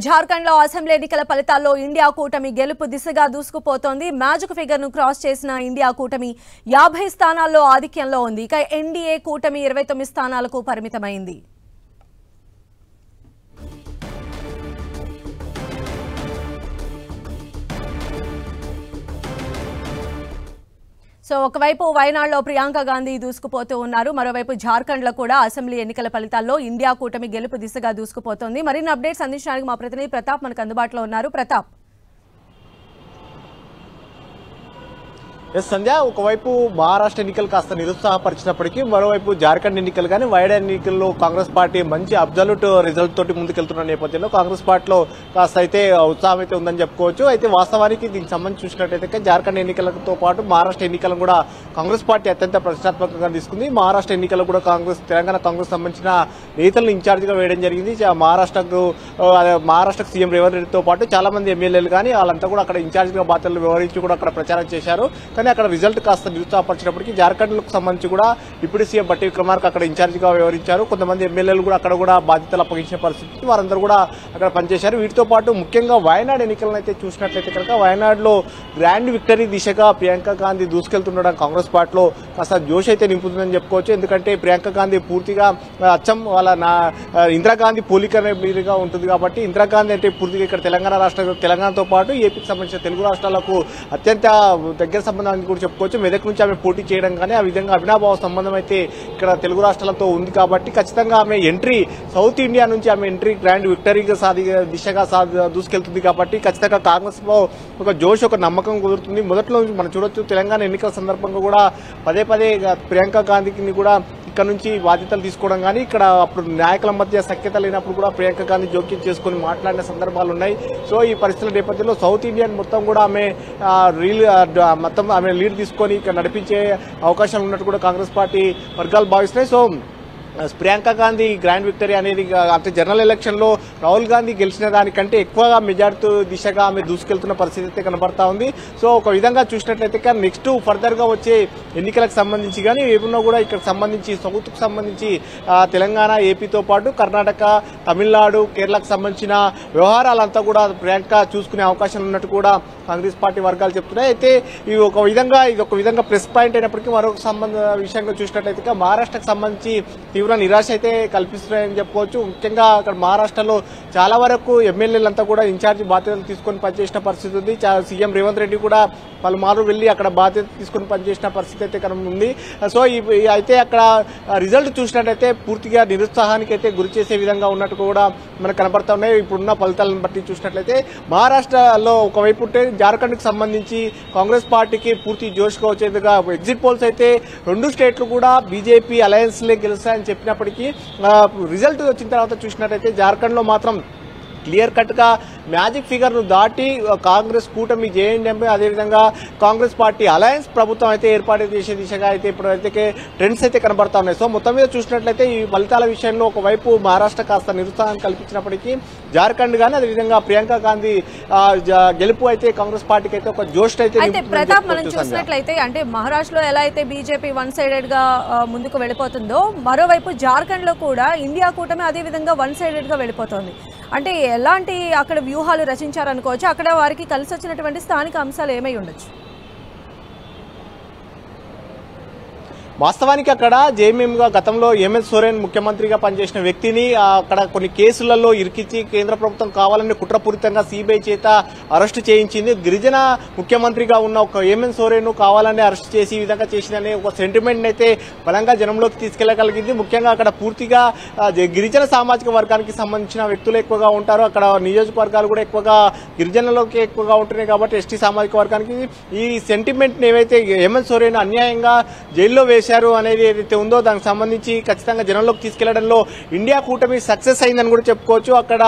జార్ఖండ్ లో అసెంబ్లీ ఎన్నికల ఫలితాల్లో ఇండియా కూటమి గెలుపు దిశగా దూసుకుపోతోంది. మ్యాజిక్ ఫిగర్ ను క్రాస్ చేసిన ఇండియా కూటమి 50 స్థానాల్లో ఆధిక్యంలో ఉంది. ఇక ఎన్డీఏ కూటమి 29 స్థానాలకు పరిమితమైంది. సో ఒకవైపు వయనాడులో ప్రియాంక గాంధీ దూసుకుపోతూ ఉన్నారు. మరోవైపు జార్ఖండ్ లో కూడా అసెంబ్లీ ఎన్నికల ఫలితాల్లో ఇండియా కూటమి గెలుపు దిశగా దూసుకుపోతోంది. మరిన్ని అప్డేట్స్ అందించడానికి మా ప్రతినిధి ప్రతాప్ మనకు అందుబాటులో ఉన్నారు. ప్రతాప్. సంధ్య, ఒకవైపు మహారాష్ట్ర ఎన్నికలు కాస్త నిరుత్సాహపరిచినప్పటికీ మరోవైపు జార్ఖండ్ ఎన్నికలు కానీ వైడ్ ఎన్నికల్లో కాంగ్రెస్ పార్టీ మంచి అబ్జల్యూట్ రిజల్ట్ తోటి ముందుకెళ్తున్న నేపథ్యంలో కాంగ్రెస్ పార్టీలో కాస్త అయితే ఉత్సాహం అయితే ఉందని చెప్పుకోవచ్చు. అయితే వాస్తవానికి దీనికి సంబంధించి చూసినట్లయితే జార్ఖండ్ ఎన్నికలతో పాటు మహారాష్ట్ర ఎన్నికలను కూడా కాంగ్రెస్ పార్టీ అత్యంత ప్రతిష్టాత్మకంగా తీసుకుంది. మహారాష్ట్ర ఎన్నికల్లో కూడా తెలంగాణ కాంగ్రెస్ సంబంధించిన నేతలను ఇన్ఛార్జిగా వేయడం జరిగింది. మహారాష్ట్రకు సీఎం రేవంత్ రెడ్డితో పాటు చాలా మంది ఎమ్మెల్యేలు కానీ వాళ్ళంతా కూడా అక్కడ ఇన్ఛార్జిగా బాధ్యతలు వ్యవహరించి కూడా అక్కడ ప్రచారం చేశారు. కానీ అక్కడ రిజల్ట్ కాస్త నిరుత్సాహపరిచినప్పటికీ జార్ఖండ్కు సంబంధించి కూడా ఇప్పుడు సీఎం బట్టి విక్రమార్క అక్కడ ఇన్ఛార్జిగా వ్యవహరించారు. కొంతమంది ఎమ్మెల్యేలు కూడా అక్కడ కూడా బాధ్యతలు అప్పగించిన పరిస్థితి, వారందరూ కూడా అక్కడ పనిచేశారు. వీటితో పాటు ముఖ్యంగా వయనాడు ఎన్నికలను అయితే చూసినట్లయితే కనుక వయనాడులో గ్రాండ్ విక్టరీ దిశగా ప్రియాంక గాంధీ దూసుకెళ్తుండడం కాంగ్రెస్ పార్టీలో కాస్త జోష్ అయితే నింపుతుందని చెప్పుకోవచ్చు. ఎందుకంటే ప్రియాంక గాంధీ పూర్తిగా అచ్చం వాళ్ళ ఇందిరాగాంధీ పోలిక మీదుగా ఉంటుంది కాబట్టి ఇందిరాగాంధీ అంటే పూర్తిగా ఇక్కడ తెలంగాణతో పాటు ఏపీకి సంబంధించిన తెలుగు రాష్ట్రాలకు అత్యంత దగ్గర సంబంధాన్ని కూడా చెప్పుకోవచ్చు. మెదక్ నుంచి ఆమె పోటీ చేయడం కానీ ఆ విధంగా అవినాభావ సంబంధం అయితే ఇక్కడ తెలుగు రాష్ట్రాలతో ఉంది కాబట్టి ఖచ్చితంగా ఆమె ఎంట్రీ సౌత్ ఇండియా నుంచి ఆమె ఎంట్రీ గ్రాండ్ విక్టరీగా దిశగా దూసుకెళ్తుంది కాబట్టి ఖచ్చితంగా కాంగ్రెస్ లో ఒక జోష్ ఒక నమ్మకం కుదురుతుంది. మొదట్లో మనం చూడొచ్చు తెలంగాణ ఎన్నికల సందర్భంగా కూడా పదే ప్రియాంక గాంధీని కూడా ఇక్కడ నుంచి బాధ్యతలు తీసుకోవడం కానీ ఇక్కడ అప్పుడు నాయకుల మధ్య సఖ్యత లేనప్పుడు కూడా ప్రియాంక గాంధీ జోక్యం చేసుకుని మాట్లాడిన సందర్భాలు ఉన్నాయి. సో ఈ పరిస్థితుల నేపథ్యంలో సౌత్ ఇండియన్ మొత్తం కూడా ఆమె ఆమె లీడ్ తీసుకొని ఇక్కడ నడిపించే అవకాశం ఉన్నట్టు కూడా కాంగ్రెస్ పార్టీ వర్గాలు భావిస్తున్నాయి. So Priyanka Gandhi grand victory అనేది అంటే జనరల్ ఎలక్షన్ లో రాహుల్ గాంధీ గెలిచిన దానికంటే ఎక్కువగా మెజార్టీ దిశగా ఆమె దూసుకెళ్తున్న పరిస్థితి అయితే కనబడతా ఉంది. సో ఒక విధంగా చూసినట్లయితే కానీ నెక్స్ట్ ఫర్దర్ గా వచ్చే ఎన్నికలకు సంబంధించి కానీ ఏమన్నా కూడా ఇక్కడ సంబంధించి సౌత్ కు సంబంధించి తెలంగాణ ఏపీతో పాటు కర్ణాటక తమిళనాడు కేరళకు సంబంధించిన వ్యవహారాలంతా కూడా ప్రియాంక చూసుకునే అవకాశం ఉన్నట్టు కూడా కాంగ్రెస్ పార్టీ వర్గాలు చెప్తున్నాయి. అయితే ఇది ఒక విధంగా ప్లస్ పాయింట్ అయినప్పటికీ మరొక విషయంగా చూసినట్లయితే మహారాష్ట్రకు సంబంధించి తీవ్ర నిరాశ అయితే కల్పిస్తున్నాయని చెప్పుకోవచ్చు. ముఖ్యంగా అక్కడ మహారాష్ట్రలో చాలా వరకు ఎమ్మెల్యేలంతా కూడా ఇన్ఛార్జి బాధ్యతలు తీసుకొని పనిచేసిన పరిస్థితి ఉంది. సీఎం రేవంత్ రెడ్డి కూడా పలుమార్లు వెళ్లి అక్కడ బాధ్యత తీసుకుని పనిచేసిన పరిస్థితి అయితే ఉంది. సో అయితే అక్కడ రిజల్ట్ చూసినట్టయితే పూర్తిగా నిరుత్సాహానికి అయితే గురి చేసే విధంగా ఉన్నట్టు కూడా మనకు కనబడతా ఉన్నాయి. ఇప్పుడున్న ఫలితాలను బట్టి చూసినట్లయితే మహారాష్ట్రలో ఒకవైపు ఉంటే జార్ఖండ్ కు సంబంధించి కాంగ్రెస్ పార్టీకి పూర్తి జోష్గా వచ్చేదిగా ఎగ్జిట్ పోల్స్ అయితే 2 స్టేట్లు కూడా బీజేపీ అలయన్స్ లే గెలుస్తాయని చెప్పినప్పటికీ రిజల్ట్ వచ్చిన తర్వాత చూసినట్టయితే జార్ఖండ్ లో మాత్రం క్లియర్ కట్ గా మ్యాజిక్ ఫిగర్ ను దాటి కాంగ్రెస్ కూటమి జేఎండీఎం అదేవిధంగా కాంగ్రెస్ పార్టీ అలయన్స్ ప్రభుత్వం అయితే ఏర్పాటు చేసే దిశగా అయితే ఇప్పుడైతే ట్రెండ్స్ అయితే కనబడతా ఉన్నాయి. సో మొత్తం మీద చూసినట్లయితే ఈ ఫలితాల విషయంలో ఒకవైపు మహారాష్ట్ర కాస్త నిరుత్సాహం కల్పించినప్పటికీ జార్ఖండ్ గానీ అదేవిధంగా ప్రియాంక గాంధీ గెలుపు అయితే కాంగ్రెస్ పార్టీకి అయితే ఒక జోష్ అయితే ప్రతాప్ మనం చూసినట్లయితే అంటే మహారాష్ట్రలో ఎలా అయితే బీజేపీ వన్ సైడెడ్ గా ముందుకు వెళ్ళిపోతుందో మరోవైపు జార్ఖండ్ లో కూడా ఇండియా కూటమి అదేవిధంగా వన్ సైడెడ్ గా వెళ్ళిపోతుంది. అంటే ఎలాంటి అక్కడ వ్యూహాలు రచించారనుకోవచ్చు, అక్కడ వారికి కలిసి వచ్చినటువంటి స్థానిక అంశాలు ఏమై ఉండొచ్చు? వాస్తవానికి అక్కడ జేఎంఎంగా గతంలో ఎంఎస్ సోరెన్ ముఖ్యమంత్రిగా పనిచేసిన వ్యక్తిని అక్కడ కొన్ని కేసులలో ఇరికించి కేంద్ర ప్రభుత్వం కావాలని కుట్రపూరితంగా సిబిఐ చేత అరెస్టు చేయించింది. గిరిజన ముఖ్యమంత్రిగా ఉన్న ఒక ఎంఎస్ సోరెన్ కావాలని అరెస్ట్ చేసి ఈ విధంగా చేసిందనే ఒక సెంటిమెంట్ అయితే బలంగా జనంలోకి తీసుకెళ్లగలిగింది. ముఖ్యంగా అక్కడ పూర్తిగా గిరిజన సామాజిక వర్గానికి సంబంధించిన వ్యక్తులు ఎక్కువగా ఉంటారు. అక్కడ నియోజకవర్గాలు కూడా ఎక్కువగా గిరిజనులకి ఎక్కువగా ఉంటున్నాయి కాబట్టి ఎస్టీ సామాజిక వర్గానికి ఈ సెంటిమెంట్ ఏవైతే ఎంఎస్ సోరెన్ అన్యాయంగా జైల్లో వేసి అనేది ఏదైతే ఉందో దానికి సంబంధించి ఖచ్చితంగా జనంలోకి తీసుకెళ్లడంలో ఇండియా కూటమి సక్సెస్ అయిందని కూడా చెప్పుకోవచ్చు. అక్కడ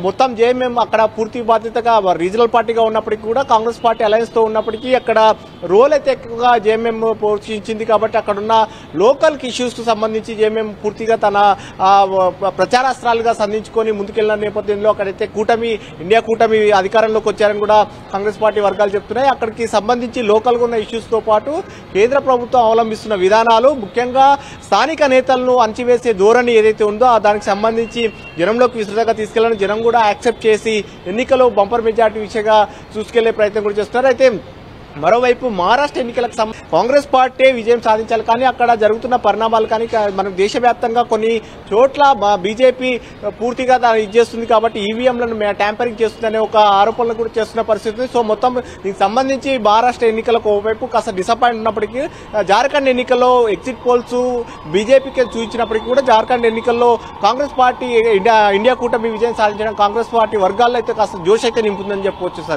మొత్తం జేఎంఎం అక్కడ పూర్తి బాధ్యతగా రీజనల్ పార్టీగా ఉన్నప్పటికీ కూడా కాంగ్రెస్ పార్టీ అలయన్స్ తో ఉన్నప్పటికీ అక్కడ రోల్ అయితే ఎక్కువగా జేఎంఎం పోషించింది కాబట్టి అక్కడున్న లోకల్ ఇష్యూస్ కు సంబంధించి జేఎంఎం పూర్తిగా తన ప్రచారాస్త్రాలుగా సంధించుకొని ముందుకెళ్లిన నేపథ్యంలో అక్కడైతే ఇండియా కూటమి అధికారంలోకి వచ్చారని కూడా కాంగ్రెస్ పార్టీ వర్గాలు చెప్తున్నాయి. అక్కడికి సంబంధించి లోకల్ గా ఉన్న ఇష్యూస్ తో పాటు కేంద్ర ప్రభుత్వం అవలంబిస్తున్న విధానాలు ముఖ్యంగా స్థానిక నేతలను అణచివేసే ధోరణి ఏదైతే ఉందో దానికి సంబంధించి జనంలోకి విస్తృతంగా తీసుకెళ్లాలని జనం కూడా యాక్సెప్ట్ చేసి ఎన్నికల్లో బంపర్ మెజార్టీ విషయంగా చూసుకెళ్లే ప్రయత్నం కూడా చేస్తున్నారు. అయితే మరోవైపు మహారాష్ట్ర ఎన్నికలకు కాంగ్రెస్ పార్టీ విజయం సాధించాలి, కానీ అక్కడ జరుగుతున్న పరిణామాలు కానీ మనకు దేశవ్యాప్తంగా కొన్ని చోట్ల బీజేపీ పూర్తిగా ఇది చేస్తుంది కాబట్టి ఈవీఎంలను ట్యాంపరింగ్ చేస్తుందనే ఒక ఆరోపణలు కూడా చేస్తున్న పరిస్థితి. సో మొత్తం దీనికి సంబంధించి మహారాష్ట్ర ఎన్నికలకు ఒకవైపు కాస్త డిసప్పాయింట్ ఉన్నప్పటికీ జార్ఖండ్ ఎన్నికల్లో ఎగ్జిట్ పోల్స్ బీజేపీకి చూపించినప్పటికీ కూడా జార్ఖండ్ ఎన్నికల్లో కాంగ్రెస్ పార్టీ ఇండియా కూటమి విజయం సాధించడం కాంగ్రెస్ పార్టీ వర్గాల్లో అయితే కాస్త జోష్ అయితే నింపుతుందని చెప్పుకోవచ్చు.